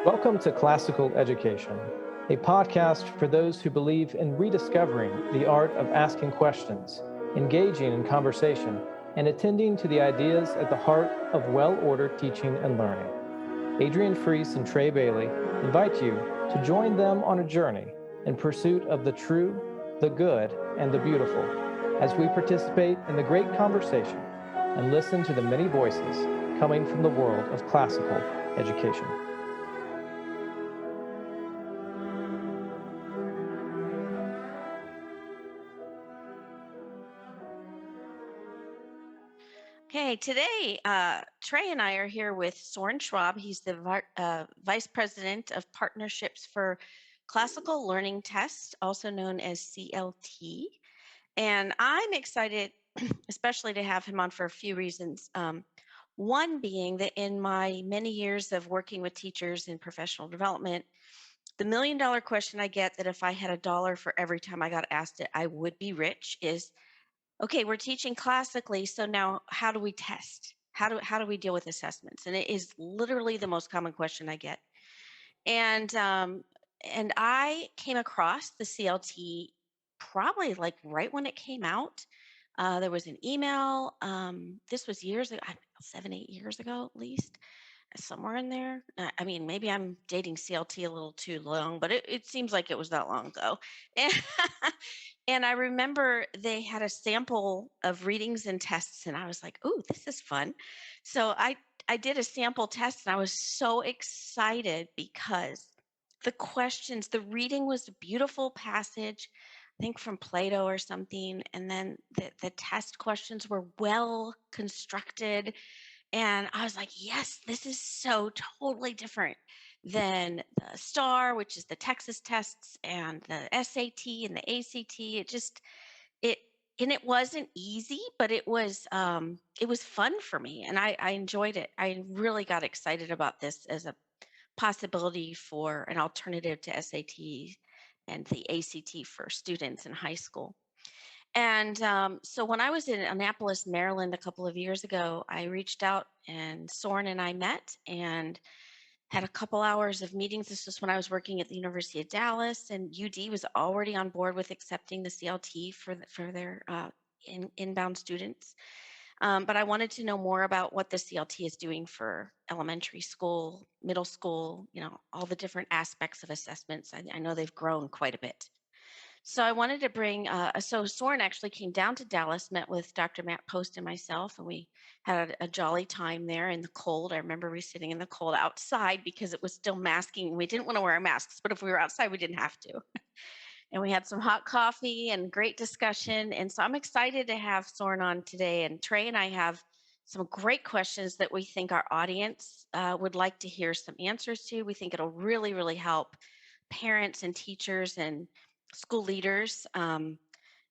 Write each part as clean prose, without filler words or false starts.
Welcome to Classical Education, a podcast for those who believe in rediscovering the art of asking questions, engaging in conversation, and attending to the ideas at the heart of well-ordered teaching and learning. Adrian Freese and Trey Bailey invite you to join them on a journey in pursuit of the true, the good, and the beautiful, as we participate in the great conversation and listen to the many voices coming from the world of classical education. Okay, today, Trey and I are here with Soren Schwab. He's the Vice President of Partnerships for Classical Learning Test, also known as CLT. And I'm excited, especially to have him on for a few reasons. One being that in my many years of working with teachers in professional development, the $1,000,000 question I get that if I had $1 for every time I got asked it, I would be rich is, okay, we're teaching classically, so now how do we test? How do we deal with assessments? And it is literally the most common question I get. And I came across the CLT probably like right when it came out. There was an email. This was years ago, 7, 8 years ago at least, somewhere in there. I mean, maybe I'm dating CLT a little too long, but it seems like it was that long ago. And, and I remember they had a sample of readings and tests, and I was like, "Oh, this is fun." So I did a sample test, and I was so excited because the reading was a beautiful passage, I think from Plato or something, and then the test questions were well constructed, and I was like, yes, this is so totally different than the STAR, which is the Texas tests, and the SAT and the ACT. It and it wasn't easy, but it was fun for me, and I enjoyed it. I really got excited about this as a possibility for an alternative to SAT and the ACT for students in high school. And so when I was in Annapolis, Maryland, a couple of years ago, I reached out and Soren and I met and had a couple hours of meetings. This was when I was working at the University of Dallas, and UD was already on board with accepting the CLT for their inbound students. But I wanted to know more about what the CLT is doing for elementary school, middle school, all the different aspects of assessments. I know they've grown quite a bit. So I wanted to bring, so Soren actually came down to Dallas, met with Dr. Matt Post and myself, and we had a jolly time there in the cold. I remember we sitting in the cold outside because it was still masking. We didn't want to wear our masks, but if we were outside, we didn't have to. And we had some hot coffee and great discussion. And so I'm excited to have Soren on today. And Trey and I have some great questions that we think our audience would like to hear some answers to. We think it'll really, really help parents and teachers and school leaders. And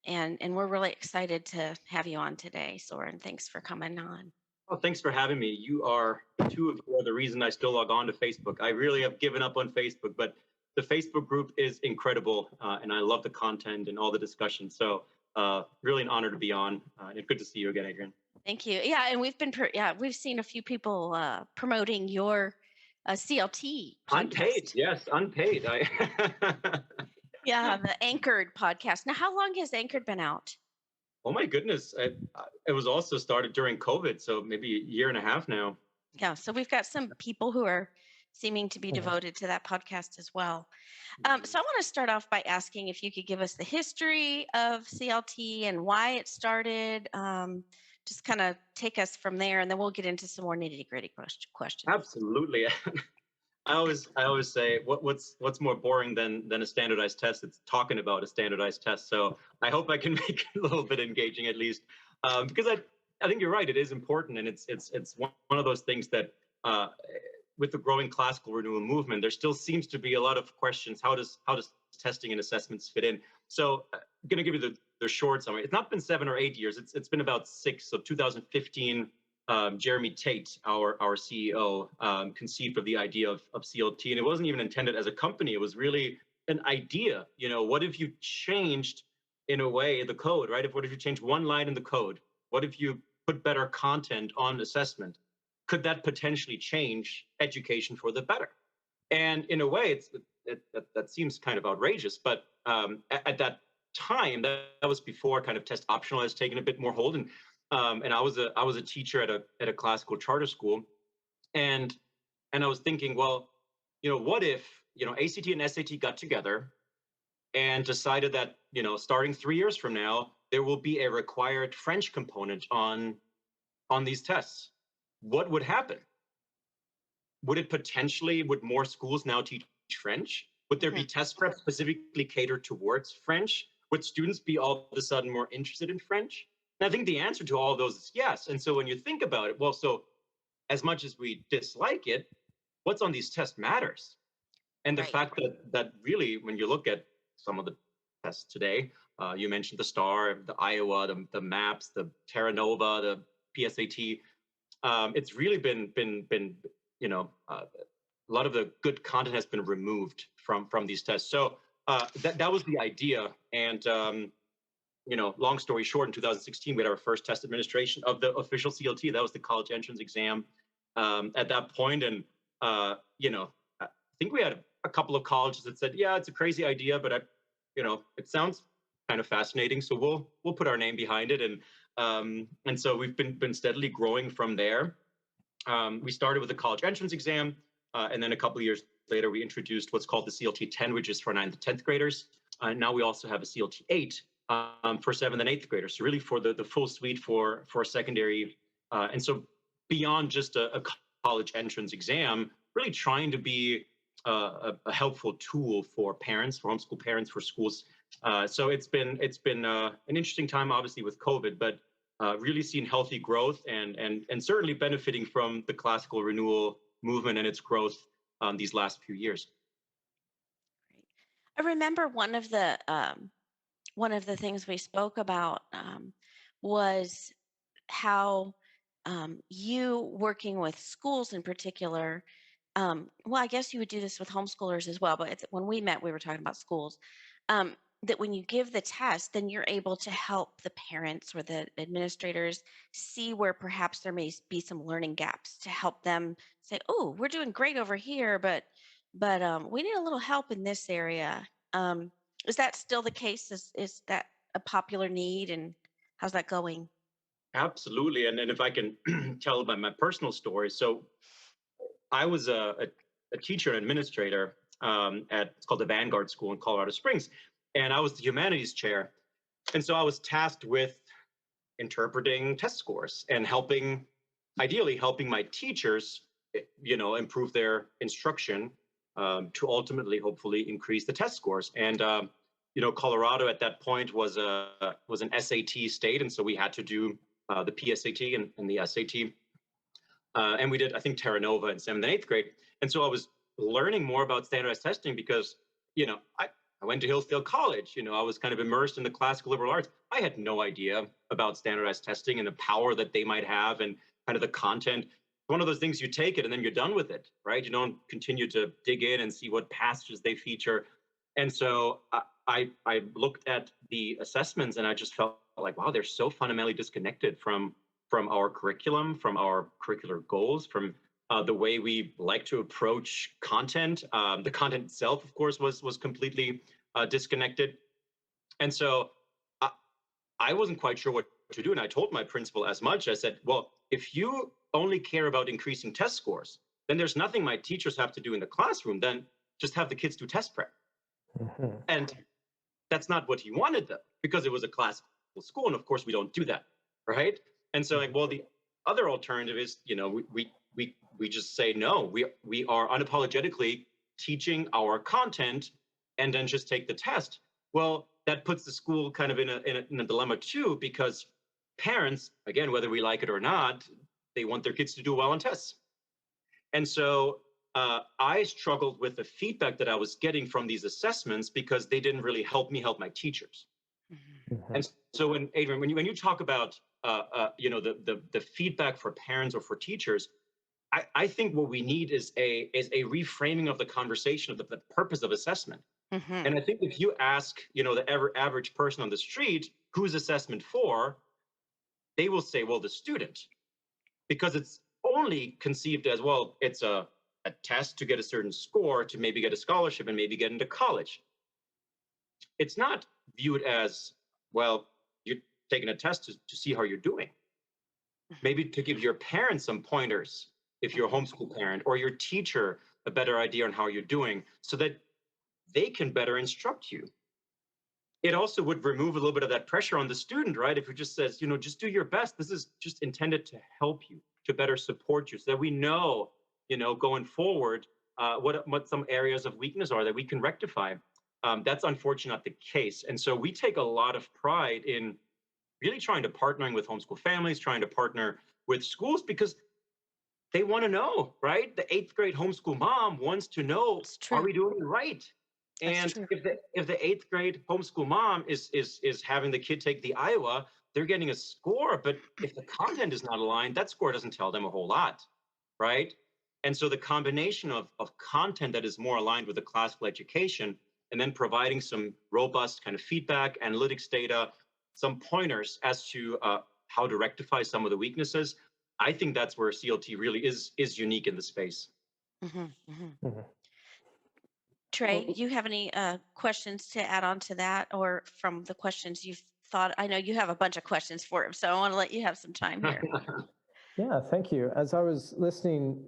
we're really excited to have you on today, Soren. Thanks for coming on. Well, thanks for having me. You are the reason I still log on to Facebook. I really have given up on Facebook, but the Facebook group is incredible, and I love the content and all the discussion. So really an honor to be on. It's good to see you again, Adrian. Thank you. Yeah, and we've seen a few people promoting your CLT podcast. Unpaid, yes, unpaid. Yeah, the Anchored podcast. Now, how long has Anchored been out? Oh my goodness, it was also started during COVID, so maybe a year and a half now. Yeah, so we've got some people who are seeming to be devoted to that podcast as well. So I want to start off by asking if you could give us the history of CLT and why it started. Just kind of take us from there, and then we'll get into some more nitty-gritty questions. Absolutely. I always say what's more boring than a standardized test? It's talking about a standardized test. So I hope I can make it a little bit engaging at least, because I think you're right. It is important, and it's one of those things that with the growing classical renewal movement, there still seems to be a lot of questions. How does testing and assessments fit in? So I'm going to give you the short summary. It's not been 7 or 8 years. It's been about 6. So 2015. Jeremy Tate, our CEO, conceived of the idea of CLT, and it wasn't even intended as a company. It was really an idea. What if you changed, in a way, the code, right? What if you changed one line in the code? What if you put better content on assessment? Could that potentially change education for the better? And in a way, that seems kind of outrageous. But at that time, that was before kind of test optional has taken a bit more hold. And I was a teacher at a classical charter school, and I was thinking, well, what if ACT and SAT got together and decided that starting 3 years from now there will be a required French component on these tests? What would happen? Would more schools now teach French? Would there be test prep specifically catered towards French? Would students be all of a sudden more interested in French? And I think the answer to all of those is yes. And so when you think about it, well, so as much as we dislike it, what's on these tests matters. And the fact that really, when you look at some of the tests today, you mentioned the STAR, the Iowa, the MAPS, the Terra Nova, the PSAT. It's really been a lot of the good content has been removed from these tests. So that was the idea. And long story short, in 2016, we had our first test administration of the official CLT. That was the college entrance exam at that point. And I think we had a couple of colleges that said, yeah, it's a crazy idea, but it sounds kind of fascinating, so we'll put our name behind it. And so we've been steadily growing from there. We started with the college entrance exam, and then a couple of years later, we introduced what's called the CLT 10, which is for 9th to 10th graders. Now we also have a CLT 8 for 7th and 8th graders, so really for the full suite for secondary. And so beyond just a college entrance exam, really trying to be a helpful tool for parents, for homeschool parents, for schools. So it's been an interesting time, obviously, with COVID, but really seeing healthy growth and certainly benefiting from the classical renewal movement and its growth these last few years. I remember one of the things we spoke about was how you working with schools in particular. Well, I guess you would do this with homeschoolers as well, but when we met, we were talking about schools. That when you give the test, then you're able to help the parents or the administrators see where perhaps there may be some learning gaps to help them say, "Oh, we're doing great over here, but we need a little help in this area." Is that still the case? Is that a popular need, and how's that going? Absolutely. And if I can tell about my personal story. So I was a teacher and administrator it's called the Vanguard School in Colorado Springs, and I was the humanities chair. And so I was tasked with interpreting test scores and ideally helping my teachers, improve their instruction to ultimately, hopefully, increase the test scores. And Colorado at that point was an SAT state, and so we had to do the PSAT and the SAT. And we did, I think, Terra Nova in 7th and 8th grade. And so I was learning more about standardized testing because, I went to Hillsdale College. I was kind of immersed in the classical liberal arts. I had no idea about standardized testing and the power that they might have and kind of the content. One of those things, you take it and then you're done with it, right? You don't continue to dig in and see what passages they feature. And so I looked at the assessments and I just felt like, wow, they're so fundamentally disconnected from our curriculum, from our curricular goals, from the way we like to approach content. The content itself, of course, was completely disconnected. And so I wasn't quite sure what to do. And I told my principal as much. I said, well, if you only care about increasing test scores, then there's nothing my teachers have to do in the classroom. Then just have the kids do test prep. Mm-hmm. And that's not what he wanted, though, because it was a classical school. And of course, we don't do that, right? And so, well, the other alternative is, we just say, no, we are unapologetically teaching our content and then just take the test. Well, that puts the school kind of in a dilemma too, because parents, again, whether we like it or not, they want their kids to do well on tests. And so I struggled with the feedback that I was getting from these assessments because they didn't really help me help my teachers. Mm-hmm. And so when you talk about the feedback for parents or for teachers, I think what we need is a reframing of the conversation of the purpose of assessment. Mm-hmm. And I think if you ask, the average person on the street, who's assessment for, they will say, well, the student, because it's only conceived as, well, it's a a test to get a certain score to maybe get a scholarship and maybe get into college. It's not viewed as, well, you're taking a test to see how you're doing. Maybe to give your parents some pointers if you're a homeschool parent, or your teacher a better idea on how you're doing so that they can better instruct you. It also would remove a little bit of that pressure on the student, right? If it just says, just do your best. This is just intended to help you, to better support you, so that we know, going forward, what some areas of weakness are that we can rectify. That's unfortunately not the case. And so we take a lot of pride in really trying to partnering with homeschool families, trying to partner with schools, because they want to know, right? The 8th grade homeschool mom wants to know, are we doing it right? And if the 8th grade homeschool mom is having the kid take the Iowa, they're getting a score. But if the content is not aligned, that score doesn't tell them a whole lot, right? And so the combination of content that is more aligned with the classical education, and then providing some robust kind of feedback, analytics data, some pointers as to how to rectify some of the weaknesses, I think that's where CLT really is unique in the space. Trey, you have any questions to add on to that, or from the questions you've thought? I know you have a bunch of questions for him, so I want to let you have some time here. Yeah, thank you. As I was listening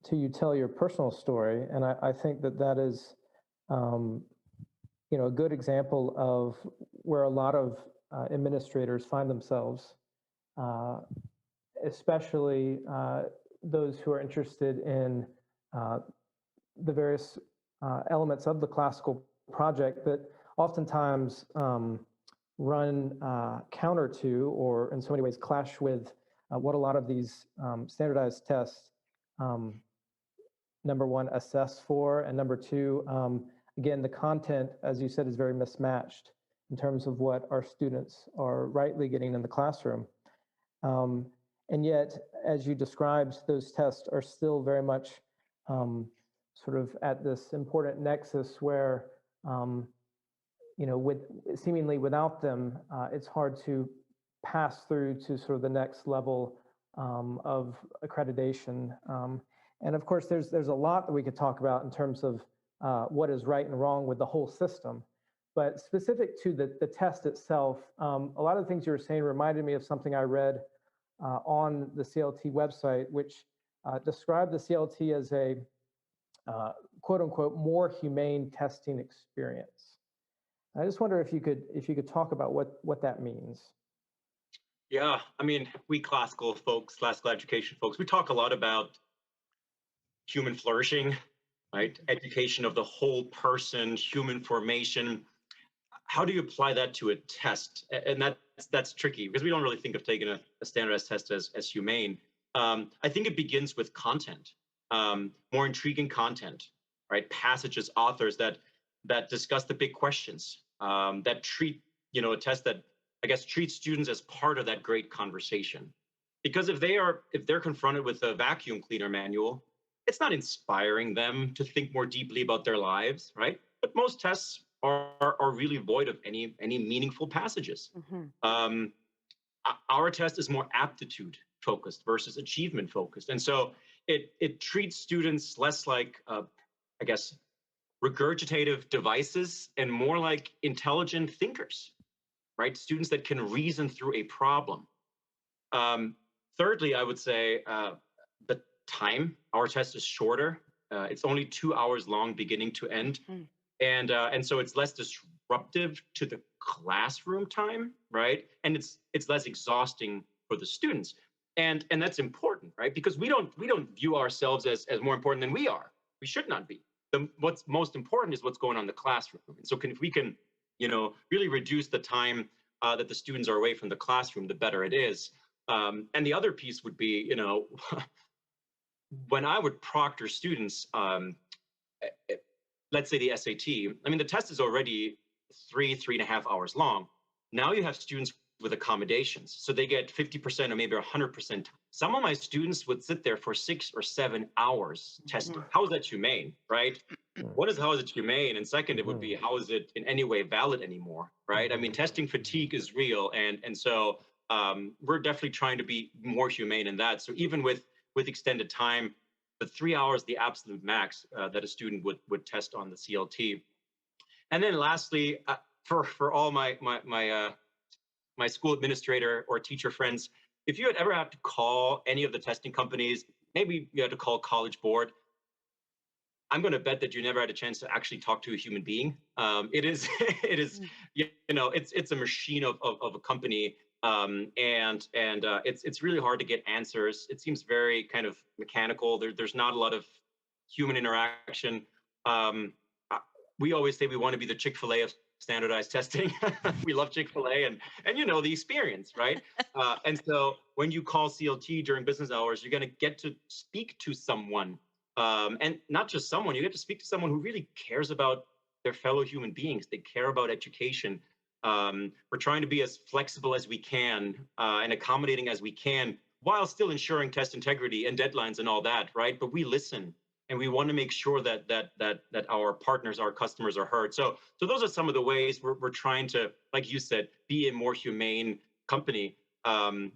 to you tell your personal story, and I think that is, a good example of where a lot of administrators find themselves, especially those who are interested in the various elements of the classical project that oftentimes run counter to, or in so many ways clash with, what a lot of these standardized tests, number one, assess for, and number two, again, the content, as you said, is very mismatched in terms of what our students are rightly getting in the classroom. And yet, as you described, those tests are still very much sort of at this important nexus where, with seemingly without them, it's hard to pass through to sort of the next level of accreditation. And of course, there's a lot that we could talk about in terms of what is right and wrong with the whole system. But specific to the test itself, a lot of the things you were saying reminded me of something I read on the CLT website, which described the CLT as a quote unquote more humane testing experience. I just wonder if you could talk about what that means. Yeah, I mean, we classical folks, classical education folks, we talk a lot about human flourishing, right? Education of the whole person, human formation. How do you apply that to a test? And that's tricky, because we don't really think of taking a standardized test as humane. I think it begins with content, more intriguing content, right? Passages, authors that discuss the big questions, that treat, a test that, I guess, treats students as part of that great conversation. Because if they're confronted with a vacuum cleaner manual, it's not inspiring them to think more deeply about their lives, right? But most tests are really void of any meaningful passages. Our test is more aptitude focused versus achievement focused, and so it treats students less like, I guess, regurgitative devices and more like intelligent thinkers, right? Students that can reason through a problem. Thirdly, I would say the time. Our test is shorter. It's only 2 hours long, beginning to end. And so it's less disruptive to the classroom time, right? And it's less exhausting for the students. And that's important, right? Because we don't view ourselves as more important than we are. We should not be. What's most important is what's going on in the classroom. And so if we can, really reduce the time that the students are away from the classroom, the better it is. And the other piece would be, when I would proctor students, let's say the SAT, I mean, the test is already 3.5 hours long. Now you have students with accommodations. So they get 50% or maybe 100%. Some of my students would sit there for 6 or 7 hours testing. How is that humane, right? How is it humane? And second, it would be, how is it in any way valid anymore, right? I mean, testing fatigue is real. And so we're definitely trying to be more humane in that. So even with extended time, but 3 hours the absolute max that a student would test on the CLT. And then lastly, for all my school administrator or teacher friends, if you had ever had to call any of the testing companies, maybe you had to call College Board, I'm going to bet that you never had a chance to actually talk to a human being. It is, it's a machine of a company, and it's really hard to get answers. It seems very kind of mechanical. There's not a lot of human interaction. We always say we want to be the Chick-fil-A of standardized testing. We love Chick-fil-A and the experience, right? And so when you call CLT during business hours, you're going to get to speak to someone, and not just someone. You get to speak to someone who really cares about their fellow human beings. They care about education. We're trying to be as flexible as we can and accommodating as we can, while still ensuring test integrity and deadlines and all that, right? But we listen. And we want to make sure that our partners, our customers are heard. So those are some of the ways we're trying to, like you said, be a more humane company, and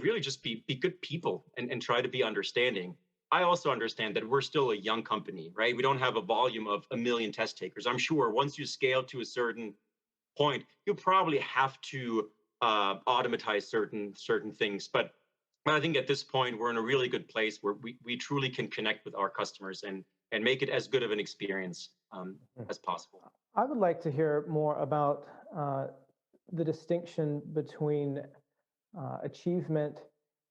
really just be good people and try to be understanding. I also understand that we're still a young company, right? We don't have a volume of 1 million test takers. I'm sure once you scale to a certain point, you probably have to automatize certain things. But I think at this point, we're in a really good place where we truly can connect with our customers and make it as good of an experience as possible. I would like to hear more about the distinction between achievement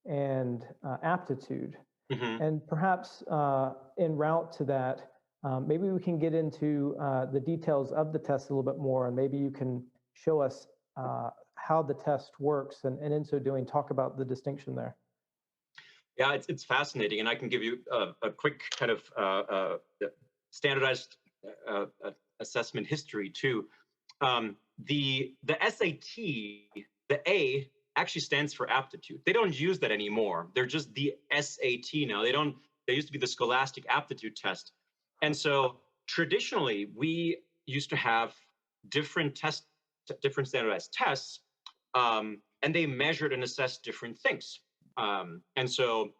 and aptitude. Mm-hmm. And perhaps en route to that, maybe we can get into the details of the test a little bit more, and maybe you can show us how the test works, and in so doing, talk about the distinction there. Yeah, it's fascinating, and I can give you a quick kind of standardized assessment history too. The SAT, the A actually stands for aptitude. They don't use that anymore. They're just the SAT now. They used to be the Scholastic Aptitude Test, and so traditionally we used to have different standardized tests, and they measured and assessed different things. And so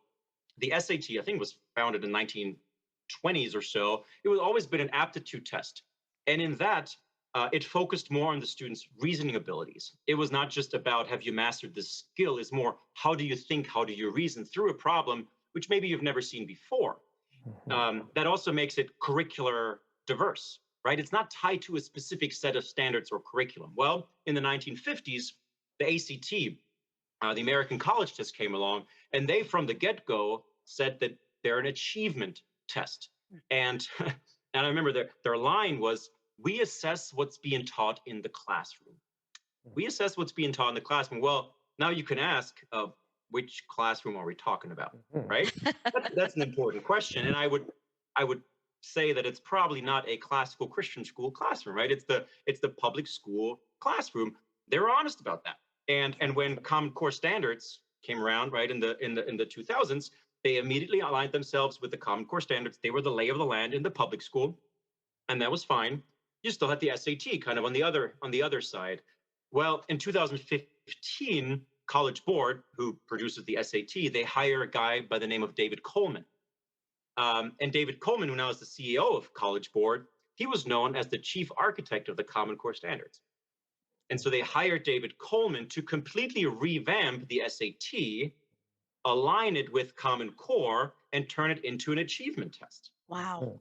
the SAT, I think, was founded in 1920s or so. It was always been an aptitude test. And in that, it focused more on the students' reasoning abilities. It was not just about, have you mastered this skill? It's more, how do you think? How do you reason through a problem, which maybe you've never seen before? That also makes it curricular diverse, right? It's not tied to a specific set of standards or curriculum. Well, in the 1950s, the ACT, the American College Test, came along, and they, from the get-go, said that they're an achievement test. And I remember their line was, we assess what's being taught in the classroom. We assess what's being taught in the classroom. Well, now you can ask, which classroom are we talking about, right? That's an important question. And I would say that it's probably not a classical Christian school classroom, right? It's the public school classroom. They're honest about that. And when Common Core standards came around, right, in the 2000s, they immediately aligned themselves with the Common Core standards. They were the lay of the land in the public school, and that was fine. You still had the SAT kind of on the other side. Well, in 2015, College Board, who produces the SAT, they hire a guy by the name of David Coleman. And David Coleman, who now is the CEO of College Board, he was known as the chief architect of the Common Core standards. And so they hired David Coleman to completely revamp the SAT, align it with Common Core, and turn it into an achievement test. Wow.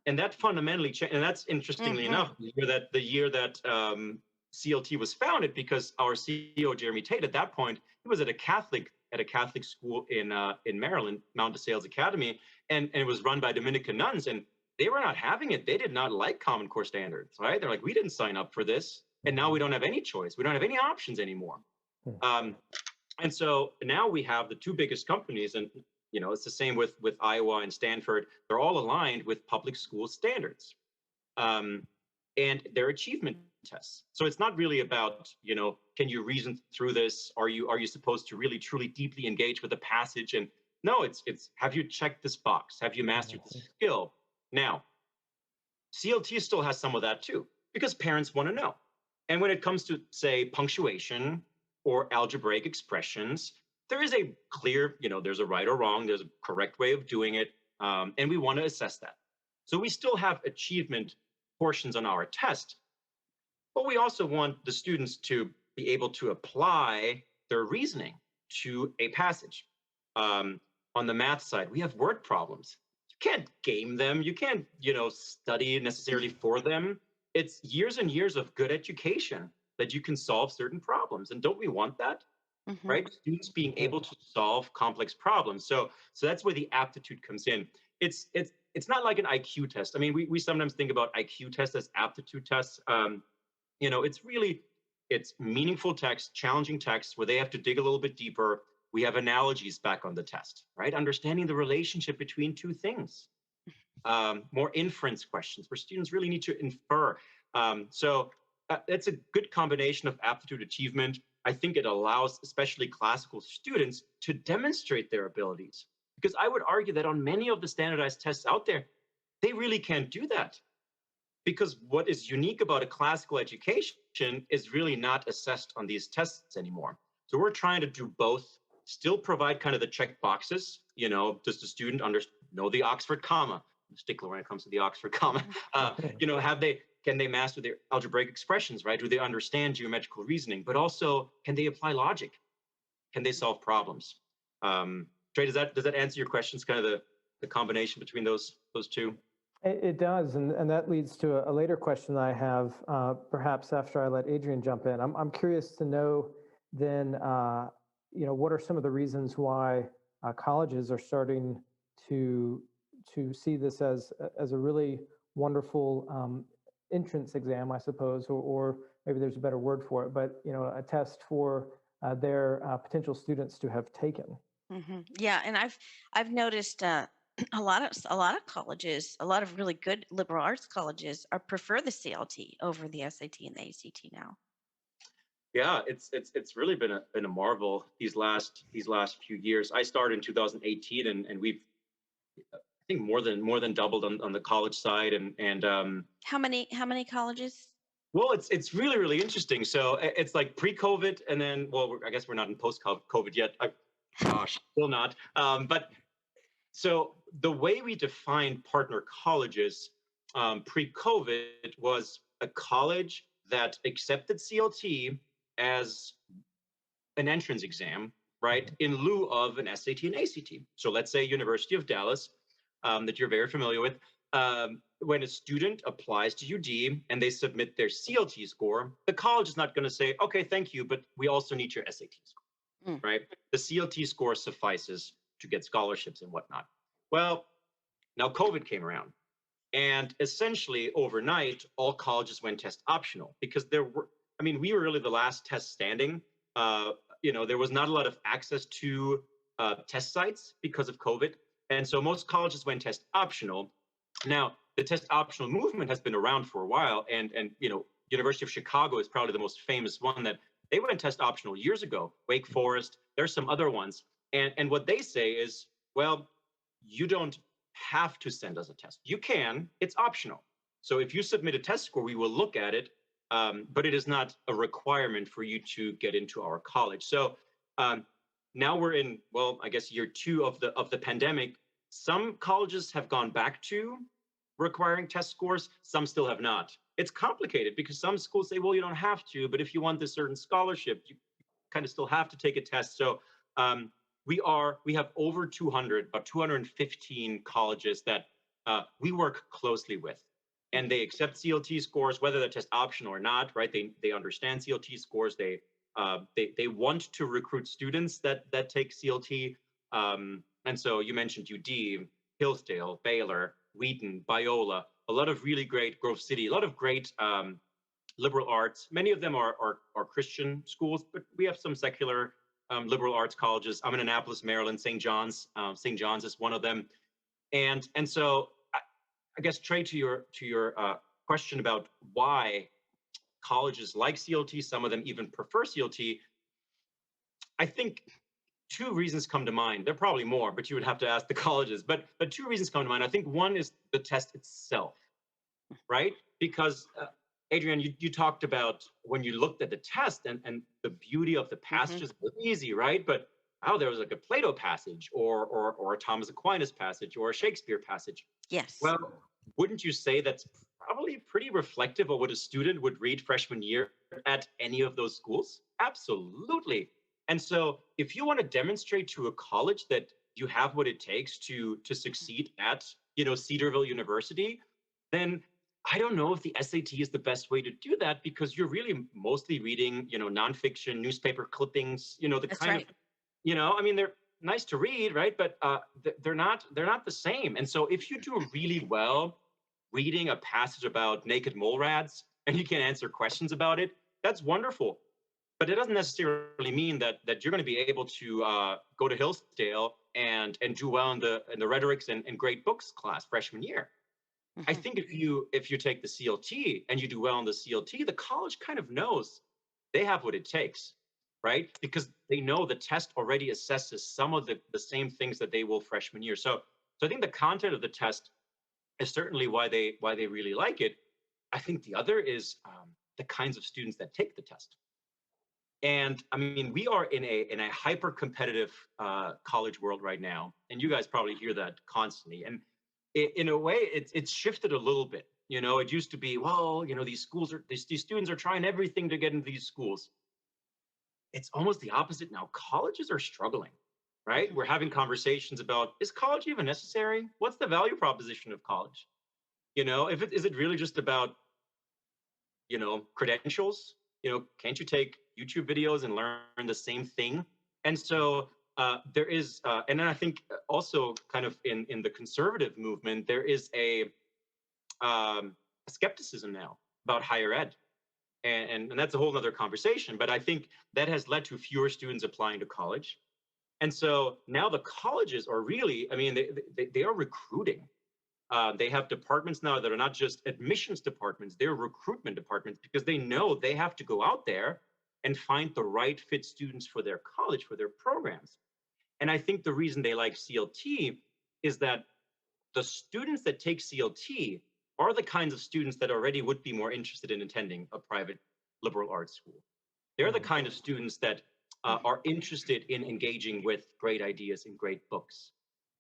And that fundamentally changed. And that's, interestingly enough, the year that CLT was founded, because our CEO, Jeremy Tate, at that point, he was at a Catholic school in Maryland, Mount DeSales Academy, and it was run by Dominican nuns, and they were not having it. They did not like Common Core standards, right? They're like, we didn't sign up for this, and now we don't have any choice. We don't have any options anymore. And so now we have the two biggest companies, and it's the same with Iowa and Stanford. They're all aligned with public school standards, and their achievement tests. So it's not really about, can you reason through this? Are you supposed to really, truly, deeply engage with the passage? And no, it's have you checked this box? Have you mastered the skill? Now, CLT still has some of that too, because parents want to know. And when it comes to, say, punctuation or algebraic expressions, there is a clear, there's a right or wrong, there's a correct way of doing it. and we want to assess that. So we still have achievement portions on our test, but we also want the students to be able to apply their reasoning to a passage. On the math side, we have word problems. You can't game them. You can't, study necessarily for them. It's years and years of good education that you can solve certain problems. And don't we want that? Mm-hmm. Right? Students being able to solve complex problems. So that's where the aptitude comes in. It's not like an IQ test. I mean, we sometimes think about IQ tests as aptitude tests. It's meaningful text, challenging text where they have to dig a little bit deeper. We have analogies back on the test, right? Understanding the relationship between two things. More inference questions where students really need to infer. It's a good combination of aptitude achievement. I think it allows especially classical students to demonstrate their abilities, because I would argue that on many of the standardized tests out there, they really can't do that. Because what is unique about a classical education is really not assessed on these tests anymore. So we're trying to do both, still provide kind of the check boxes. Does the student know the Oxford comma? I'm a stickler when it comes to the Oxford comma. Can they master their algebraic expressions, right? Do they understand geometrical reasoning? But also, can they apply logic? Can they solve problems? Trey, does that answer your questions? Kind of the combination between those two. It does, and that leads to a later question I have, perhaps after I let Adrian jump in. I'm curious to know then, what are some of the reasons why colleges are starting to see this as a really wonderful entrance exam, I suppose, or maybe there's a better word for it, but a test for their potential students to have taken. Mm-hmm. Yeah, and I've noticed a lot of colleges, a lot of really good liberal arts colleges, prefer the CLT over the SAT and the ACT now. Yeah, it's really been a marvel these last few years. I started in 2018, and we've, I think, more than doubled on the college side. And how many colleges? Well, it's really interesting. So it's like pre-COVID, and then, well, I guess we're not in post-COVID yet. Gosh, still not. But so the way we defined partner colleges pre-COVID was a college that accepted CLT as an entrance exam, right, in lieu of an SAT and ACT. So let's say University of Dallas, that you're very familiar with. When a student applies to UD and they submit their CLT score, the college is not going to say, okay, thank you, but we also need your SAT score, right? The CLT score suffices to get scholarships and whatnot. Well, now COVID came around, and essentially overnight, all colleges went test optional, because we were really the last test standing. There was not a lot of access to test sites because of COVID. And so most colleges went test optional. Now, the test optional movement has been around for a while. And University of Chicago is probably the most famous one, that they went test optional years ago. Wake Forest, there's some other ones. And what they say is, well, you don't have to send us a test. You can, it's optional. So if you submit a test score, we will look at it, but it is not a requirement for you to get into our college. So now we're in, well, I guess year 2 of the pandemic. Some colleges have gone back to requiring test scores. Some still have not. It's complicated because some schools say, well, you don't have to, but if you want this certain scholarship, you kind of still have to take a test. So we have over 200, about 215 colleges that we work closely with, and they accept CLT scores, whether they're test optional or not, right? They understand CLT scores. They want to recruit students that take CLT. And so you mentioned UD, Hillsdale, Baylor, Wheaton, Biola, a lot of really great, Grove City, a lot of great liberal arts. Many of them are Christian schools, but we have some secular liberal arts colleges. I'm in Annapolis, Maryland. St. John's. St. John's is one of them. And so I guess, Trey, to your question about why colleges like CLT, some of them even prefer CLT, I think 2 reasons come to mind. There are probably more, but you would have to ask the colleges. But 2 reasons come to mind. I think one is the test itself, right? Because Adrian, you talked about when you looked at the test and the beauty of the passages was easy, right? But wow, there was like a Plato passage or a Thomas Aquinas passage or a Shakespeare passage. Yes. Well, wouldn't you say that's probably pretty reflective of what a student would read freshman year at any of those schools? Absolutely. And so if you want to demonstrate to a college that you have what it takes to succeed at, Cedarville University, then I don't know if the SAT is the best way to do that, because you're really mostly reading, nonfiction, newspaper clippings, the That's kind of, right. I mean, they're nice to read, right? But they're not the same. And so if you do really well reading a passage about naked mole rats and you can answer questions about it, that's wonderful. But it doesn't necessarily mean that you're going to be able to go to Hillsdale and do well in the rhetorics and great books class freshman year. I Mhm. think if you take the CLT and you do well in the CLT, the college kind of knows they have what it takes, right? Because they know the test already assesses some of the same things that they will freshman year. So I think the content of the test is certainly why they really like it. I think the other is the kinds of students that take the test. And I mean, we are in a hyper competitive college world right now, and you guys probably hear that constantly. And in a way, it's shifted a little bit. It used to be, well, these students are trying everything to get into these schools. It's almost the opposite now. Colleges are struggling, right? Mhm. We're having conversations about, is college even necessary? What's the value proposition of college? If is it really just about credentials? Can't you take YouTube videos and learn the same thing? And so there is, and then I think also kind of in the conservative movement, there is a skepticism now about higher ed. And that's a whole other conversation. But I think that has led to fewer students applying to college. And so now the colleges are really, I mean, they are recruiting. They have departments now that are not just admissions departments, they're recruitment departments, because they know they have to go out there and find the right fit students for their college, for their programs. And I think the reason they like CLT is that the students that take CLT are the kinds of students that already would be more interested in attending a private liberal arts school. They're the kind of students that are interested in engaging with great ideas and great books.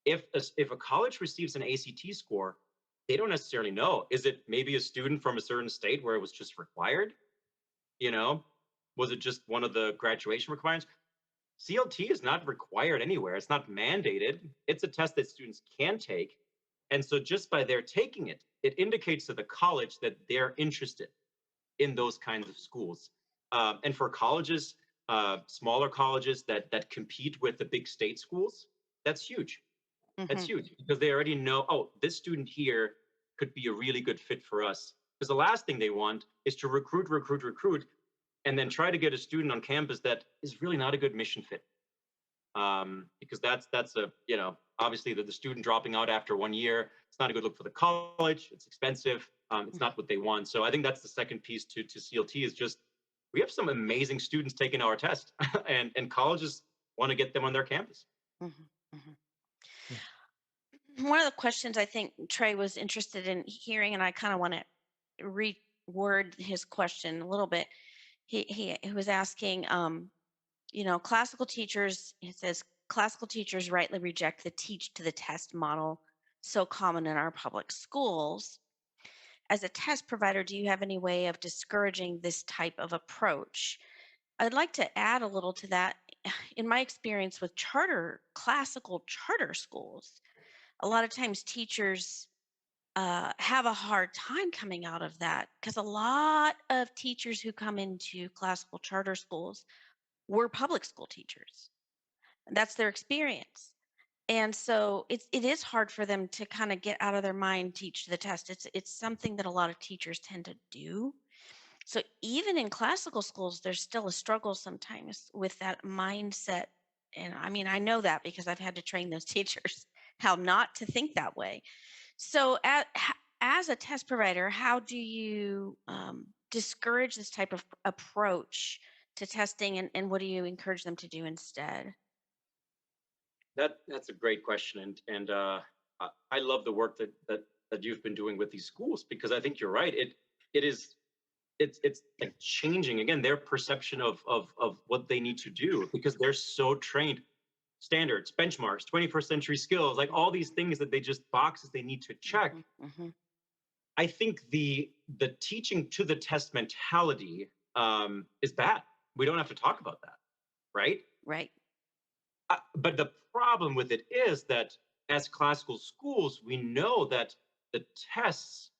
If a college receives an ACT score, they don't necessarily know. Is it maybe a student from a certain state where it was just required? You know, was it just one of the graduation requirements? CLT is not required anywhere. It's not mandated. It's a test that students can take. And so just by their taking it, it indicates to the college that they're interested in those kinds of schools. And for colleges, smaller colleges that compete with the big state schools, that's huge. That's Mhm. huge because they already know, oh, this student here could be a really good fit for us. Because the last thing they want is to recruit, and then try to get a student on campus that is really not a good mission fit. Because that's a, obviously the student dropping out after 1 year, it's not a good look for the college. It's expensive. It's not what they want. So I think that's the second piece to CLT is just, we have some amazing students taking our test and colleges want to get them on their campus. Mhm. Mhm. One of the questions I think Trey was interested in hearing, and I kind of want to reword his question a little bit. He was asking, classical teachers. He says classical teachers rightly reject the teach to the test model, so common in our public schools. As a test provider, do you have any way of discouraging this type of approach? I'd like to add a little to that. In my experience with classical charter schools, a lot of times teachers have a hard time coming out of that because a lot of teachers who come into classical charter schools were public school teachers. That's their experience. And so it is hard for them to kind of get out of their mind, teach the test. It's something that a lot of teachers tend to do. So even in classical schools, there's still a struggle sometimes with that mindset. And I mean, I know that because I've had to train those teachers how not to think that way. So, as a test provider, how do you discourage this type of approach to testing, and what do you encourage them to do instead? That's a great question, and I love the work that you've been doing with these schools, because I think you're right. It is it's like changing again their perception of what they need to do, because they're so trained. standards, benchmarks, 21st century skills, like all these things that they just boxes they need to check. Mm-hmm. I think the teaching to the test mentality is bad. We don't have to talk about that, right? Right. But the problem with it is that as classical schools, we know that the tests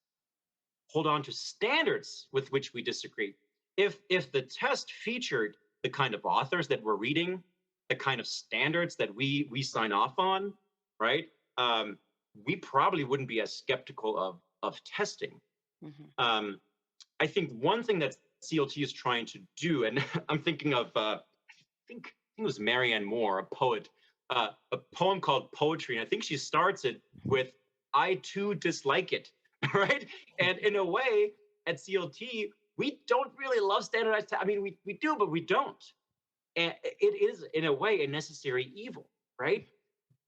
hold on to standards with which we disagree. If the test featured the kind of authors that we're reading, the kind of standards that we sign off on, right? We probably wouldn't be as skeptical of testing. Mm-hmm. I think one thing that CLT is trying to do, and I'm thinking of, I think it was Marianne Moore, a poet, a poem called Poetry, and I think she starts it with, "I too dislike it," right? And in a way, at CLT, we don't really love standardized tests. I mean, we do, but we don't. And it is, in a way, a necessary evil, right?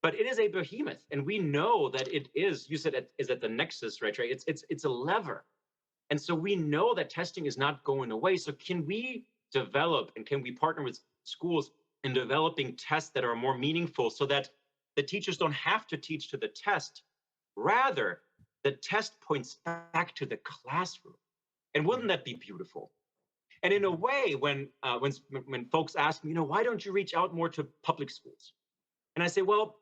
But it is a behemoth, and we know that it is. You said it is at the nexus, right? Right? It's a lever, and so we know that testing is not going away. So can we develop and can we partner with schools in developing tests that are more meaningful, so that the teachers don't have to teach to the test, rather the test points back to the classroom? And wouldn't that be beautiful? And in a way, when folks ask me, why don't you reach out more to public schools? And I say, well,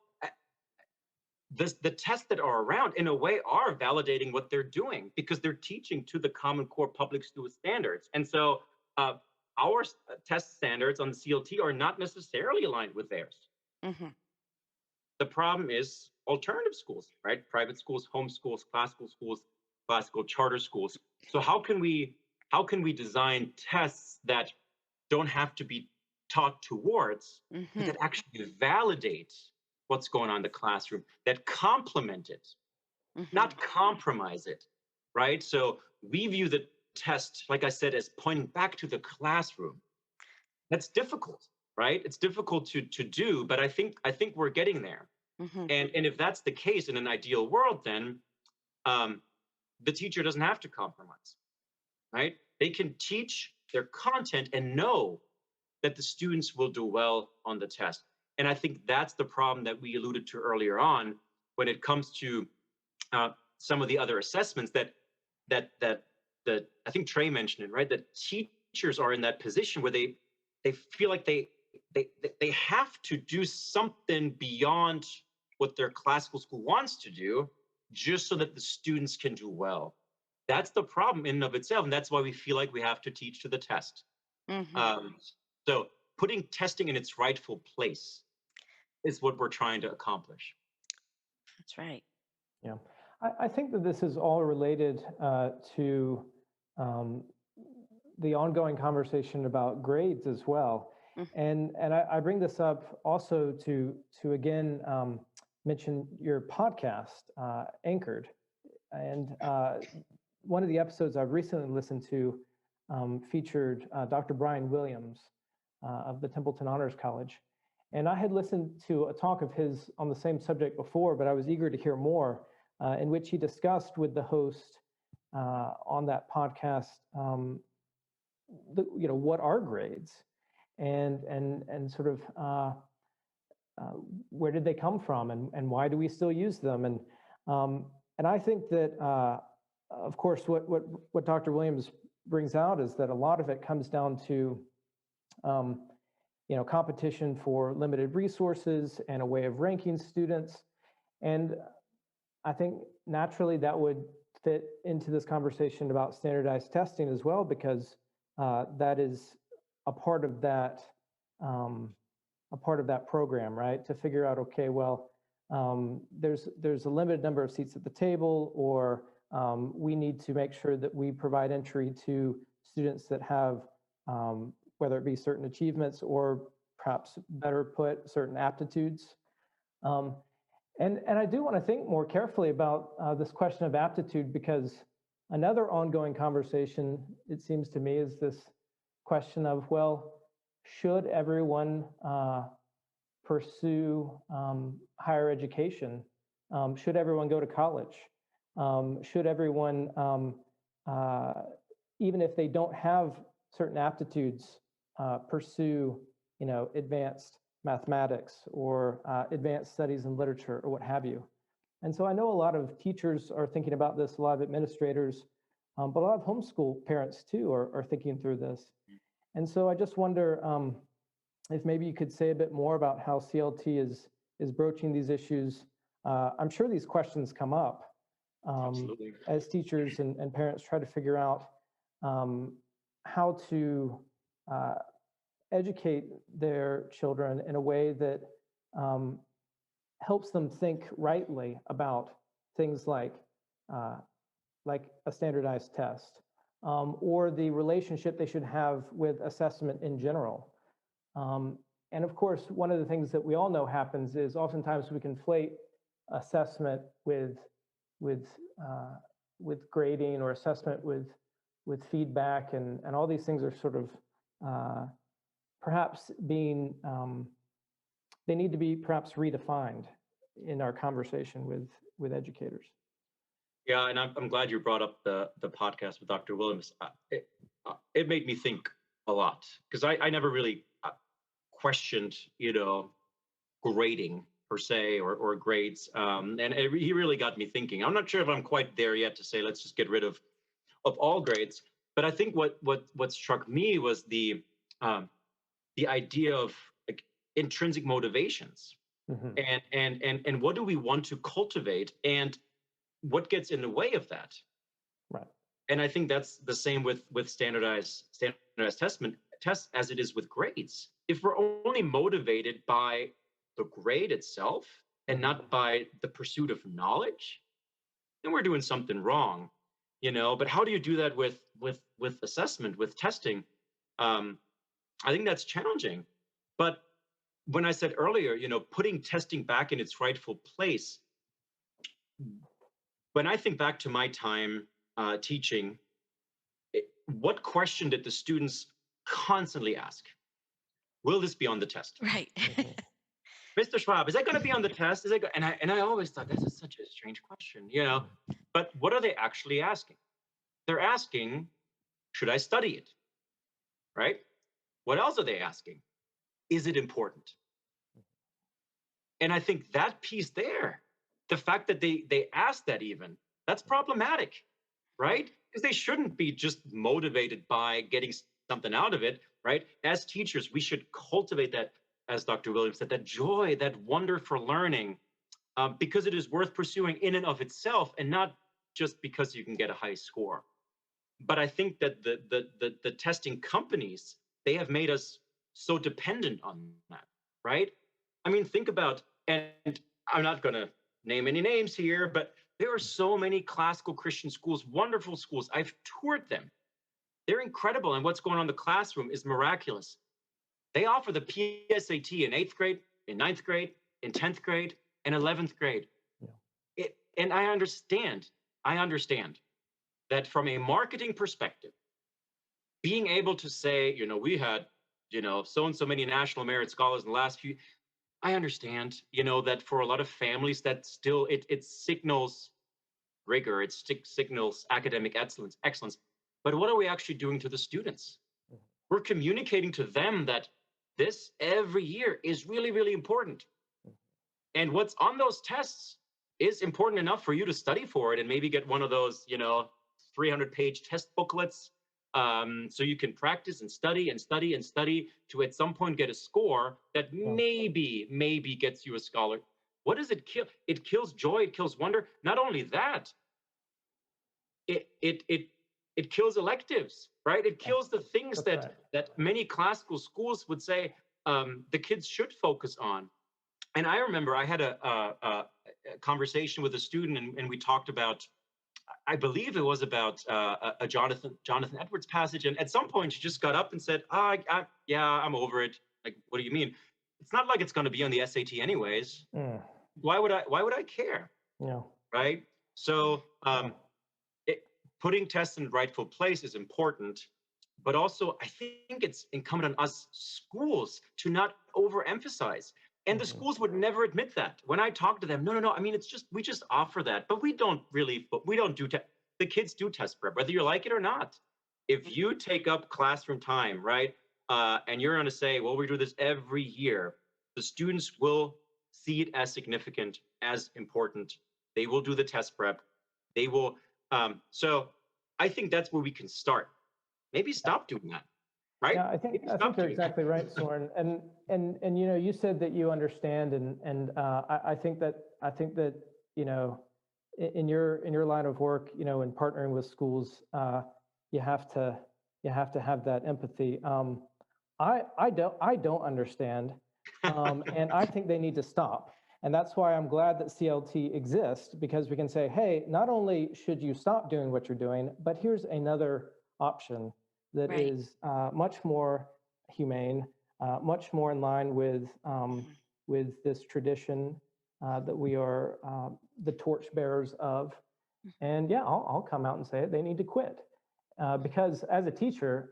the tests that are around, in a way, are validating what they're doing, because they're teaching to the Common Core public school standards. And so our test standards on the CLT are not necessarily aligned with theirs. Mm-hmm. The problem is alternative schools, right? Private schools, home schools, classical charter schools. So how can we design tests that don't have to be taught towards, Mm-hmm. but that actually validate what's going on in the classroom, that complement it, Mm-hmm. not compromise it, right? So we view the test, like I said, as pointing back to the classroom. That's difficult, right? It's difficult to do, but I think we're getting there. Mm-hmm. And if that's the case in an ideal world, then the teacher doesn't have to compromise, right? They can teach their content and know that the students will do well on the test. And I think that's the problem that we alluded to earlier on when it comes to some of the other assessments that I think Trey mentioned it, right? That teachers are in that position where they feel like they have to do something beyond what their classical school wants to do, just so that the students can do well. That's the problem in and of itself, and that's why we feel like we have to teach to the test. Mm-hmm. So putting testing in its rightful place is what we're trying to accomplish. That's right. Yeah, I think that this is all related to the ongoing conversation about grades as well. Mm-hmm. And I bring this up also to again mention your podcast, Anchored. And one of the episodes I've recently listened to featured Dr. Brian Williams of the Templeton Honors College. And I had listened to a talk of his on the same subject before, but I was eager to hear more, in which he discussed with the host on that podcast, what are grades, and sort of where did they come from, and why do we still use them? And I think that, of course, what Dr. Williams brings out is that a lot of it comes down to competition for limited resources and a way of ranking students. And I think naturally that would fit into this conversation about standardized testing as well, because that is a part of that program, right? To figure out, okay, well, there's a limited number of seats at the table, or we need to make sure that we provide entry to students that have whether it be certain achievements or perhaps better put, certain aptitudes. And I do want to think more carefully about this question of aptitude, because another ongoing conversation, it seems to me, is this question of, well, should everyone pursue higher education? Should everyone go to college? Should everyone, even if they don't have certain aptitudes, pursue advanced mathematics or advanced studies in literature or what have you. And so I know a lot of teachers are thinking about this, a lot of administrators, but a lot of homeschool parents too are thinking through this. And so I just wonder if maybe you could say a bit more about how CLT is broaching these issues. I'm sure these questions come up as teachers and parents try to figure out how to educate their children in a way that helps them think rightly about things like a standardized test or the relationship they should have with assessment in general. And of course, one of the things that we all know happens is oftentimes we conflate assessment with grading or assessment with feedback, and all these things are sort of perhaps being they need to be perhaps redefined in our conversation with educators. Yeah, and I'm glad you brought up the podcast with Dr. Williams. It made me think a lot because I never really questioned, grading per se or grades, and he really got me thinking. I'm not sure if I'm quite there yet to say let's just get rid of all grades, but I think what struck me was the idea of like intrinsic motivations, and what do we want to cultivate, and what gets in the way of that. Right. And I think that's the same with standardized tests as it is with grades. If we're only motivated by the grade itself and not by the pursuit of knowledge, then we're doing something wrong, But how do you do that with assessment, with testing? I think that's challenging. But when I said earlier, putting testing back in its rightful place, when I think back to my time teaching, what question did the students constantly ask? Will this be on the test? Right. Mr. Schwab, is that going to be on the test? Is it and I always thought this is such a strange question, But what are they actually asking? They're asking, should I study it? Right? What else are they asking? Is it important? And I think that piece there, the fact that they ask that even, that's problematic, right? Because they shouldn't be just motivated by getting something out of it, right? As teachers, we should cultivate that, as Dr. Williams said, that joy, that wonder for learning, because it is worth pursuing in and of itself, and not just because you can get a high score. But I think that the testing companies, they have made us so dependent on that, right? I mean, think about, and I'm not going to name any names here, but there are so many classical Christian schools, wonderful schools. I've toured them. They're incredible. And what's going on in the classroom is miraculous. They offer the PSAT in 8th grade, in 9th grade, in 10th grade, and 11th grade. Yeah. And I understand that from a marketing perspective, being able to say, we had, so-and-so many national merit scholars in the last few, I understand, that for a lot of families that still, it signals rigor, it signals academic excellence. But what are we actually doing to the students? We're communicating to them that this every year is really, really important. And what's on those tests is important enough for you to study for it and maybe get one of those, 300-page test booklets, so you can practice and study to at some point get a score that maybe gets you a scholar. What does it kill? It kills joy, it kills wonder. Not only that, it kills electives, right? It kills the things that many classical schools would say the kids should focus on. And I remember I had a conversation with a student, and we talked about, I believe it was about a Jonathan Edwards passage. And at some point, she just got up and said, I'm over it. Like, what do you mean? It's not like it's going to be on the SAT anyways. Why would I care? Yeah. Right. So putting tests in the rightful place is important. But also, I think it's incumbent on us schools to not overemphasize. And the schools would never admit that. When I talk to them, no. I mean, we just offer that, but we don't do the kids do test prep, whether you like it or not. If you take up classroom time, right, and you're going to say, well, we do this every year, the students will see it as significant, as important. They will do the test prep. They will. So I think that's where we can start. Maybe stop doing that, right? Yeah, I think you're exactly right, Soren. And you said that you understand, and I think that in your line of work, in partnering with schools, you have to have that empathy. I don't understand, and I think they need to stop. And that's why I'm glad that CLT exists, because we can say, hey, not only should you stop doing what you're doing, but here's another option that Right. is much more humane, much more in line with this tradition that we are the torchbearers of. And yeah, I'll come out and say it. They need to quit, because as a teacher,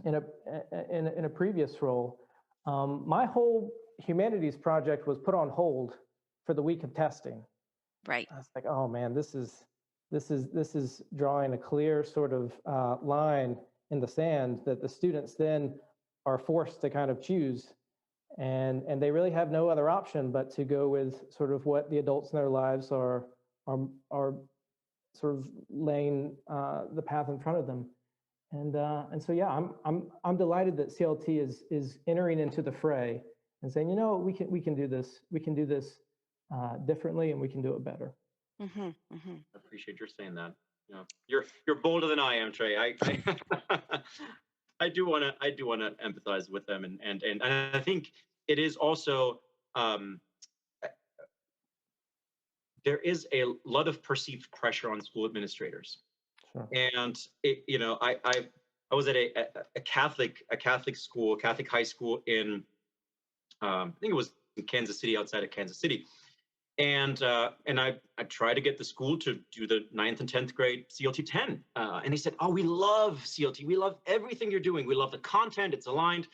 in a previous role, my whole humanities project was put on hold for the week of testing. Right. I was like, oh man, this is drawing a clear sort of line in the sand that the students then are forced to kind of choose, and they really have no other option but to go with sort of what the adults in their lives are sort of laying the path in front of them. And so yeah, I'm delighted that CLT is entering into the fray and saying, we can do this differently, and we can do it better. Mm-hmm, mm-hmm. I appreciate your saying that. You're bolder than I am, Trey. I do want to empathize with them, and I think it is also there is a lot of perceived pressure on school administrators. Sure. And I was at a Catholic school, Catholic high school in I think it was in Kansas City, outside of Kansas City. And I tried to get the school to do the 9th and 10th grade CLT 10. And he said, oh, we love CLT. We love everything you're doing. We love the content. It's aligned,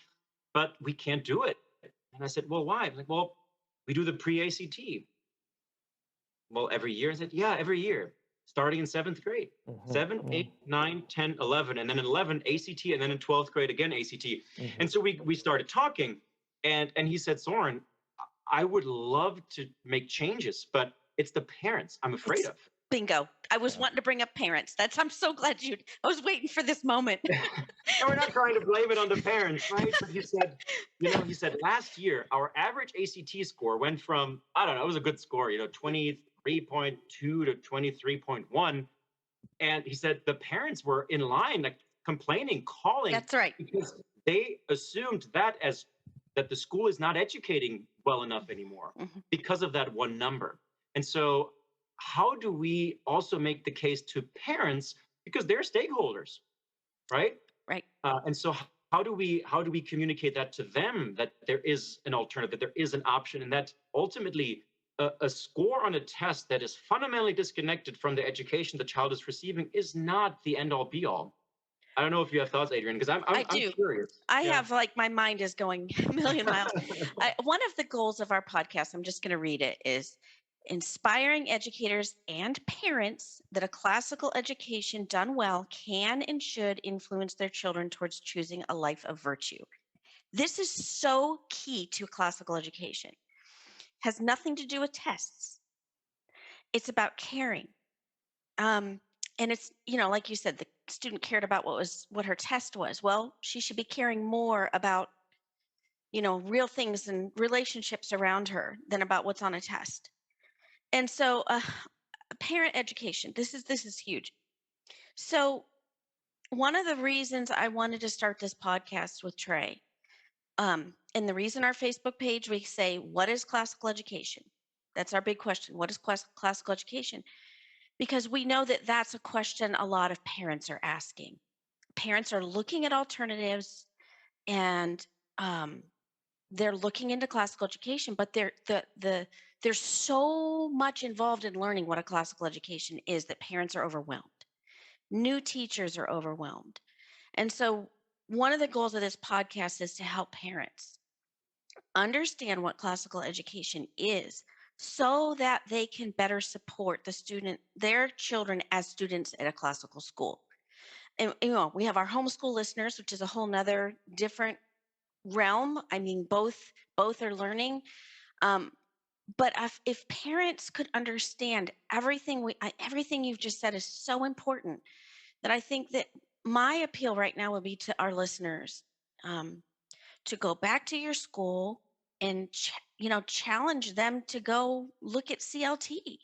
but we can't do it. And I said, well, why? I'm like, well, we do the pre-ACT. Well, every year? I said, yeah, every year, starting in 7th grade. 7, 8, 9, 10, 11. And then in 11, ACT. And then in 12th grade, again, ACT. And so we started talking. And he said, Soren, I would love to make changes, but it's the parents I'm afraid of. Bingo. I was wanting to bring up parents. I'm so glad I was waiting for this moment. And we're not trying to blame it on the parents, right? But he said, last year, our average ACT score went from, I don't know, it was a good score, 23.2 to 23.1. And he said the parents were in line, like complaining, calling. That's right. Because they assumed that the school is not educating well enough anymore because of that one number. And so how do we also make the case to parents, because they're stakeholders, right? Right. And so how do we communicate that to them, that there is an alternative, that there is an option, and that ultimately a score on a test that is fundamentally disconnected from the education the child is receiving is not the end all be all. I don't know if you have thoughts, Adrian, because I'm curious. I have, my mind is going a million miles. One of the goals of our podcast, I'm just going to read it, is inspiring educators and parents that a classical education done well can and should influence their children towards choosing a life of virtue. This is so key to classical education. Has nothing to do with tests. It's about caring. And it's, like you said, the student cared about what her test was. Well, she should be caring more about, real things and relationships around her than about what's on a test. And so parent education, this is huge. So one of the reasons I wanted to start this podcast with Trey, and the reason our Facebook page, we say, what is classical education? That's our big question. What is classical education? Because we know that that's a question a lot of parents are asking. Parents are looking at alternatives, and they're looking into classical education, but there's so much involved in learning what a classical education is that parents are overwhelmed. New teachers are overwhelmed. And so one of the goals of this podcast is to help parents understand what classical education is, so that they can better support their children as students at a classical school. And we have our homeschool listeners, which is a whole nother different realm. I mean, both are learning. Um, but if parents could understand everything you've just said is so important, that I think that my appeal right now would be to our listeners, um, to go back to your school and challenge them to go look at CLT.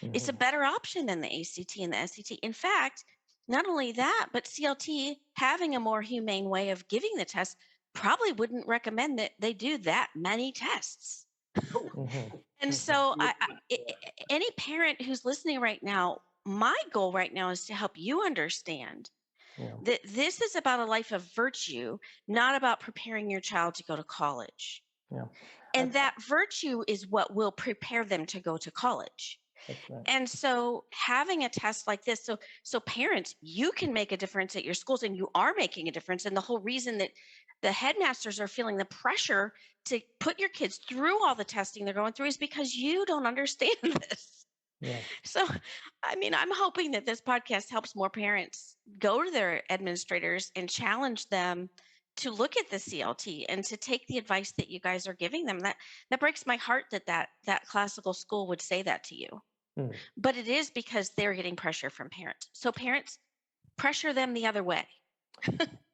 It's a Mhm. better option than the ACT and the SCT. In fact, not only that, but CLT, having a more humane way of giving the test, probably wouldn't recommend that they do that many tests. Oh, Mhm. And Mhm. so, any parent who's listening right now, my goal right now is to help you understand Yeah. that this is about a life of virtue, not about preparing your child to go to college. Yeah. I, And that virtue is what will prepare them to go to college. that's right. And so having a test like this, so parents, you can make a difference at your schools, and you are making a difference. And the whole reason that the headmasters are feeling the pressure to put your kids through all the testing they're going through is because you don't understand this. Yeah. So, I mean, I'm hoping that this podcast helps more parents go to their administrators and challenge them to look at the CLT and to take the advice that you guys are giving them. That breaks my heart that classical school would say that to you. Mm. But it is because they're getting pressure from parents. So parents, pressure them the other way.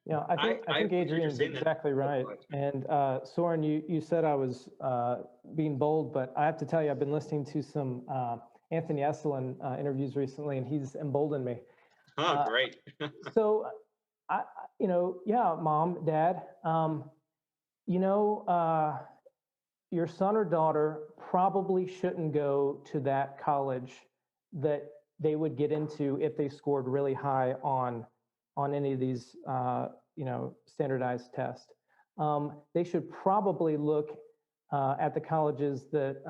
Yeah, I think you're Adrian's saying that. exactly right. And Soren, you said I was being bold, but I have to tell you, I've been listening to some Anthony Esolen interviews recently, and he's emboldened me. Oh, great. So, yeah, mom, dad, you know, your son or daughter probably shouldn't go to that college that they would get into if they scored really high on any of these standardized tests. They should probably look at the colleges that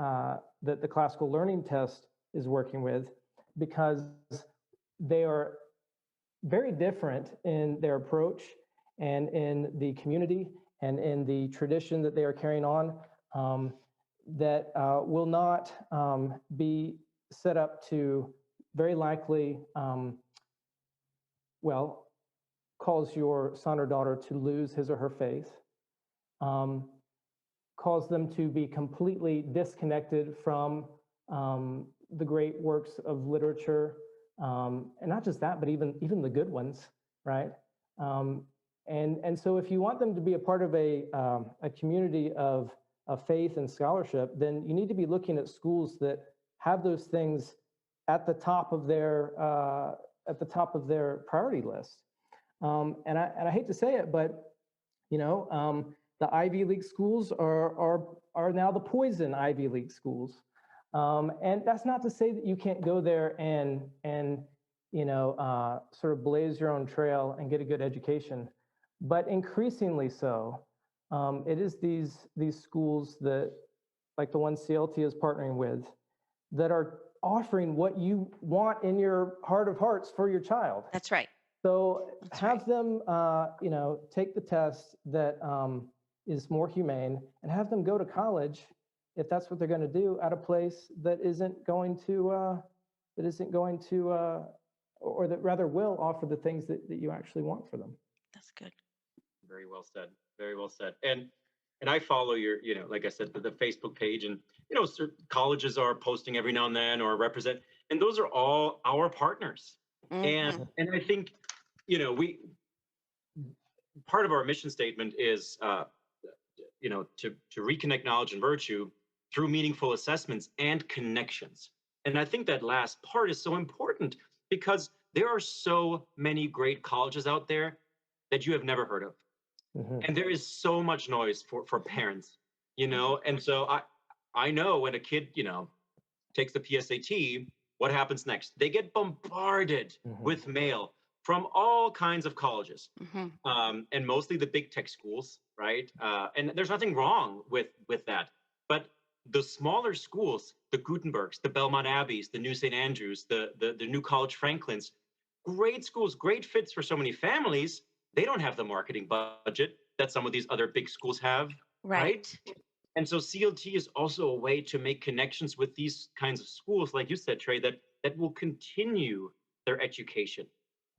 the classical learning test is working with, because they are very different in their approach and in the community and in the tradition that they are carrying on, that will not be set up to very likely, well, cause your son or daughter to lose his or her faith, um, cause them to be completely disconnected from the great works of literature, and not just that, but even the good ones, right? Um, and so, if you want them to be a part of a community of faith and scholarship, then you need to be looking at schools that have those things at the top of their priority list. And I hate to say it, but the Ivy League schools are now the poison Ivy League schools. And that's not to say that you can't go there and sort of blaze your own trail and get a good education, but increasingly so, it is these schools that, like the one CLT is partnering with, that are offering what you want in your heart of hearts for your child. That's right. So That's have right. them, take the test that is more humane, and have them go to college, if that's what they're going to do, at a place that isn't going to, or that rather will offer the things that you actually want for them. That's good. Very well said. Very well said. And I follow your, like I said, the Facebook page, and certain colleges are posting every now and then, or represent, and those are all our partners. And Mm-hmm. and I think, we, part of our mission statement is to reconnect knowledge and virtue through meaningful assessments and connections. And I think that last part is so important, because there are so many great colleges out there that you have never heard of. Mm-hmm. And there is so much noise for parents, and so I know when a kid, takes the PSAT, what happens next? They get bombarded Mm-hmm. with mail from all kinds of colleges, Mm-hmm. and mostly the big tech schools, right? And there's nothing wrong with that, but the smaller schools, the Gutenbergs, the Belmont Abbeys, the New St. Andrews, the New College Franklins, great schools, great fits for so many families. They don't have the marketing budget that some of these other big schools have, right? Right. And so CLT is also a way to make connections with these kinds of schools, like you said, Trey, that will continue their education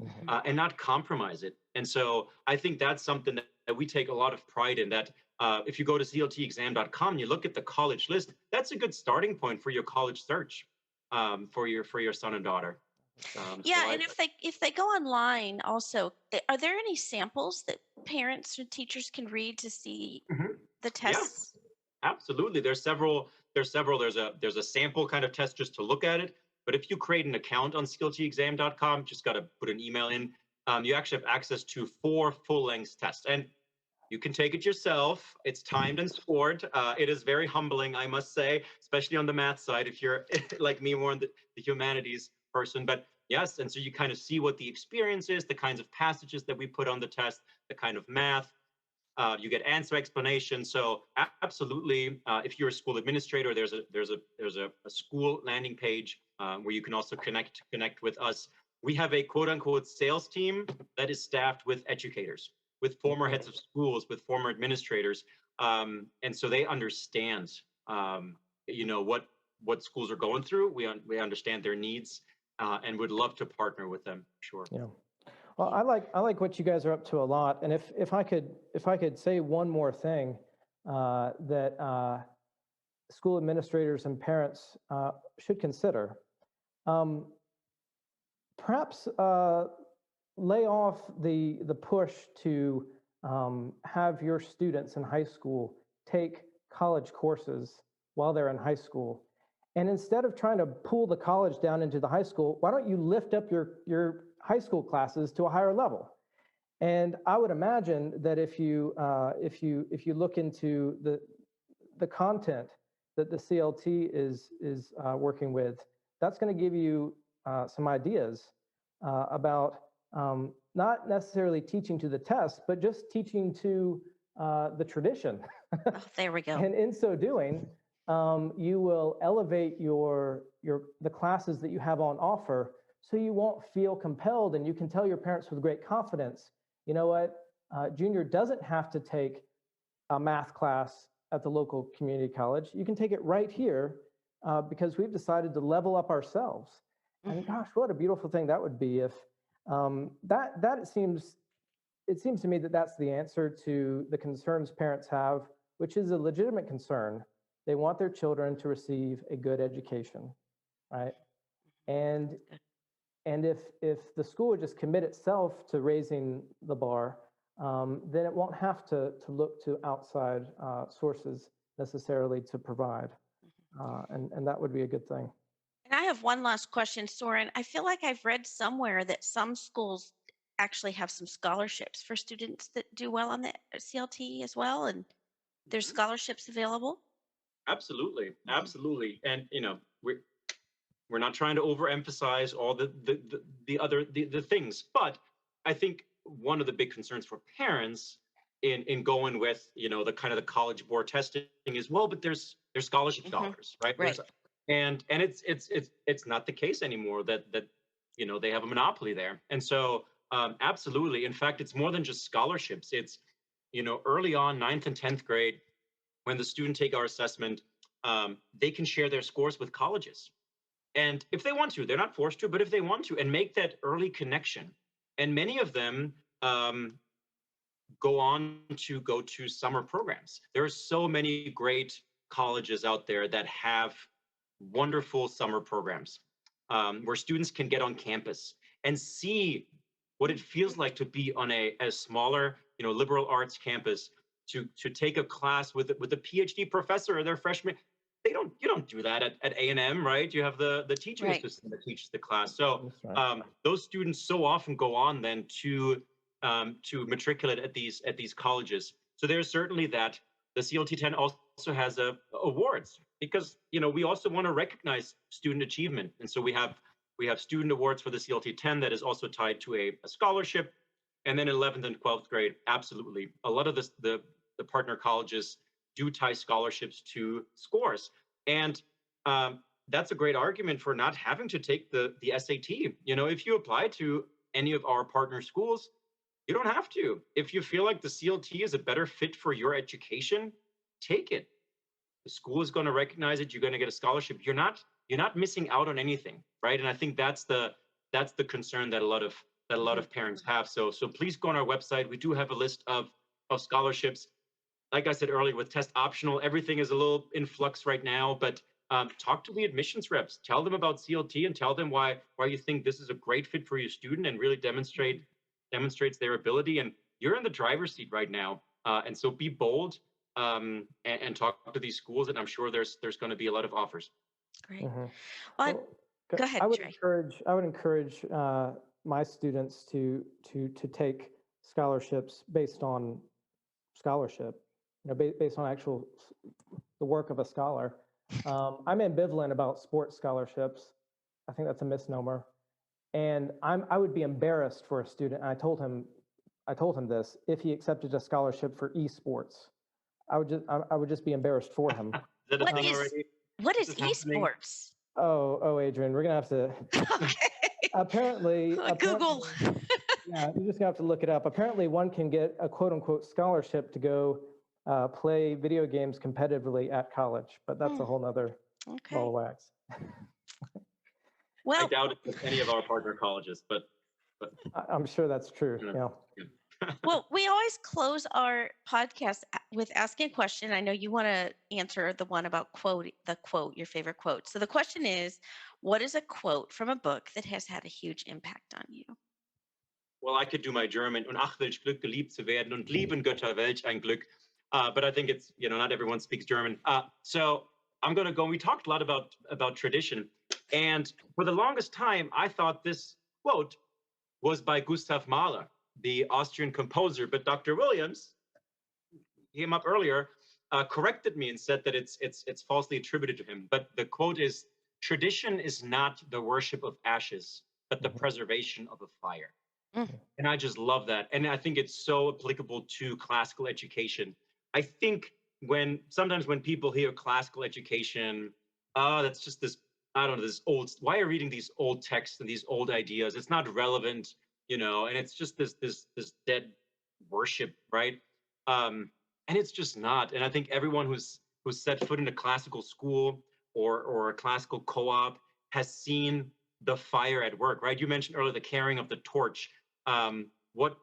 Mm-hmm. and not compromise it. And so I think that's something that we take a lot of pride in. That if you go to cltexam.com and you look at the college list, that's a good starting point for your college search for your son and daughter. Yeah, and if they go online also, are there any samples that parents or teachers can read to see Mhm. the Yeah, tests? absolutely. There's several. There's a sample kind of test just to look at it. But if you create an account on skilltexam.com, just got to put an email in. You actually have access to 4 full-length tests, and you can take it yourself. It's timed and scored. It is very humbling, I must say, especially on the math side, if you're like me, more in the humanities person. But yes, and so you kind of see what the experience is, the kinds of passages that we put on the test, the kind of math. You get answer explanation. So absolutely, if you're a school administrator, there's a school landing page where you can also connect with us. We have a quote unquote sales team that is staffed with educators, with former heads of schools, with former administrators, and so they understand, what schools are going through. We understand their needs, and would love to partner with them. Sure. Yeah. Well, I like what you guys are up to a lot, and if I could say one more thing that school administrators and parents should consider, perhaps lay off the push to have your students in high school take college courses while they're in high school, and instead of trying to pull the college down into the high school, why don't you lift up your high school classes to a higher level? And I would imagine that if you look into the content that the CLT is working with, that's going to give you some ideas about not necessarily teaching to the test, but just teaching to the tradition. Oh, there we go. And in so doing, you will elevate the classes that you have on offer, so you won't feel compelled, and you can tell your parents with great confidence, you know what, Junior doesn't have to take a math class at the local community college. You can take it right here because we've decided to level up ourselves. And gosh, what a beautiful thing that would be if it seems to me that that's the answer to the concerns parents have, which is a legitimate concern. They want their children to receive a good education, right? And if the school would just commit itself to raising the bar, then it won't have to look to outside sources necessarily to provide, and that would be a good thing. And I have one last question, Soren. I feel like I've read somewhere that some schools actually have some scholarships for students that do well on the CLT as well, and there's Mhm. scholarships available. Absolutely, Mhm. absolutely, and we're not trying to overemphasize all the things, but I think one of the big concerns for parents in going with the kind of the college board testing is, well, but there's scholarship Hmm. dollars, right? Right. And it's not the case anymore that they have a monopoly there, and so absolutely, in fact, it's more than just scholarships. It's early on, 9th and 10th grade, when the student take our assessment, they can share their scores with colleges. And if they want to, they're not forced to, but if they want to, and make that early connection. And many of them go to summer programs. There are so many great colleges out there that have wonderful summer programs where students can get on campus and see what it feels like to be on a smaller, liberal arts campus, to take a class with a PhD professor or their freshman. You don't do that at A&M, right? You have the teaching Right. assistant that teaches the class. So That's right. those students so often go on then to matriculate at these colleges. So there's certainly that. The CLT10 also has awards, because we also want to recognize student achievement, and so we have student awards for the CLT10 that is also tied to a scholarship. And then 11th and 12th grade, absolutely, a lot of the partner colleges do tie scholarships to scores, and that's a great argument for not having to take the SAT. If you apply to any of our partner schools, you don't have to. If you feel like the CLT is a better fit for your education, take it. The school is going to recognize it. You're going to get a scholarship. You're not missing out on anything, right? And I think that's the concern that a lot of parents have. So please go on our website. We do have a list of scholarships. Like I said earlier, with test optional, everything is a little in flux right now, but talk to the admissions reps. Tell them about CLT and tell them why you think this is a great fit for your student and really demonstrates their ability. And you're in the driver's seat right now. And so be bold and talk to these schools. And I'm sure there's going to be a lot of offers. Great. Mhm. Well, go ahead, I would Trey. encourage my students to take scholarships based on scholarship, based on the work of a scholar. I'm ambivalent about sports scholarships. I think that's a misnomer, and I would be embarrassed for a student. And I told him this, if he accepted a scholarship for esports. I would just be embarrassed for him. Is that a thing already? What is Is this happening? esports? Oh, Adrian, we're gonna have to. Okay. Apparently, Google. yeah, you're just gonna have to look it up. Apparently, one can get a quote unquote scholarship to go play video games competitively at college, but that's a whole nother Okay. ball of wax. Well, I doubt it with any of our partner colleges, but I'm sure that's true. Yeah. Yeah. well, we always close our podcast with asking a question. I know you want to answer the one about your favorite quote. So the question is, what is a quote from a book that has had a huge impact on you? well, I could do my German. Und ach, welch Glück, geliebt zu werden. Und lieben Götter, welch ein Glück. But I think it's, not everyone speaks German. So I'm going to go. We talked a lot about tradition. And for the longest time, I thought this quote was by Gustav Mahler, the Austrian composer. But Dr. Williams, he came up earlier, corrected me and said that it's falsely attributed to him. But the quote is, tradition is not the worship of ashes, but the preservation of a fire. And I just love that. And I think it's so applicable to classical education. I think sometimes when people hear classical education, that's just this, I don't know, this old, why are you reading these old texts and these old ideas? It's not relevant, and it's just this dead worship, right? And it's just not. And I think everyone who's set foot in a classical school or a classical co-op has seen the fire at work, right? You mentioned earlier the carrying of the torch. What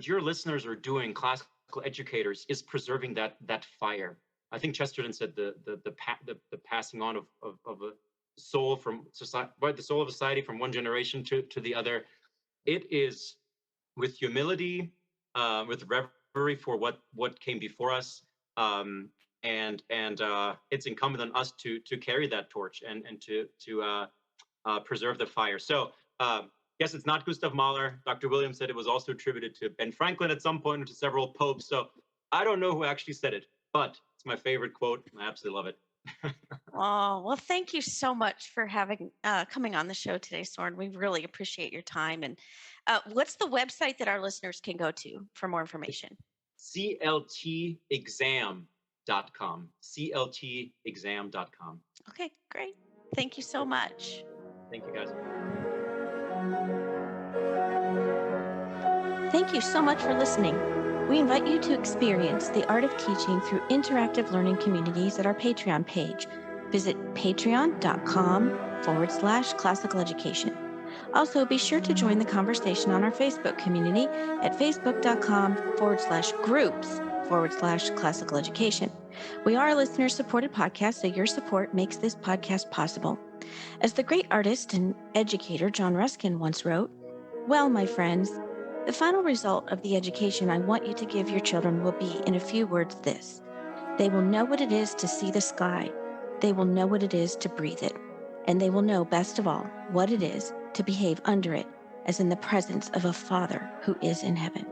your listeners are doing, classical educators, is preserving that fire. I think Chesterton said the passing on of a soul from society, right? The soul of society from one generation to the other. It is with humility, with reverence for what came before us, and it's incumbent on us to carry that torch and to preserve the fire. So. Yes, it's not Gustav Mahler. Dr. Williams said it was also attributed to Ben Franklin at some point, to several popes. So I don't know who actually said it, but it's my favorite quote. I absolutely love it. Oh, well, thank you so much for coming on the show today, Soren. We really appreciate your time. And what's the website that our listeners can go to for more information? CLTexam.com. CLTexam.com. Okay, great. Thank you so much. Thank you, guys. Thank you so much for listening. We invite you to experience the art of teaching through interactive learning communities at our Patreon page. Visit patreon.com/classical education. Also, be sure to join the conversation on our Facebook community at facebook.com/groups/classical education. We are a listener-supported podcast, so your support makes this podcast possible. As the great artist and educator John Ruskin once wrote, "Well, my friends, the final result of the education I want you to give your children will be, in a few words, this: they will know what it is to see the sky, they will know what it is to breathe it, and they will know, best of all, what it is to behave under it, as in the presence of a Father who is in heaven."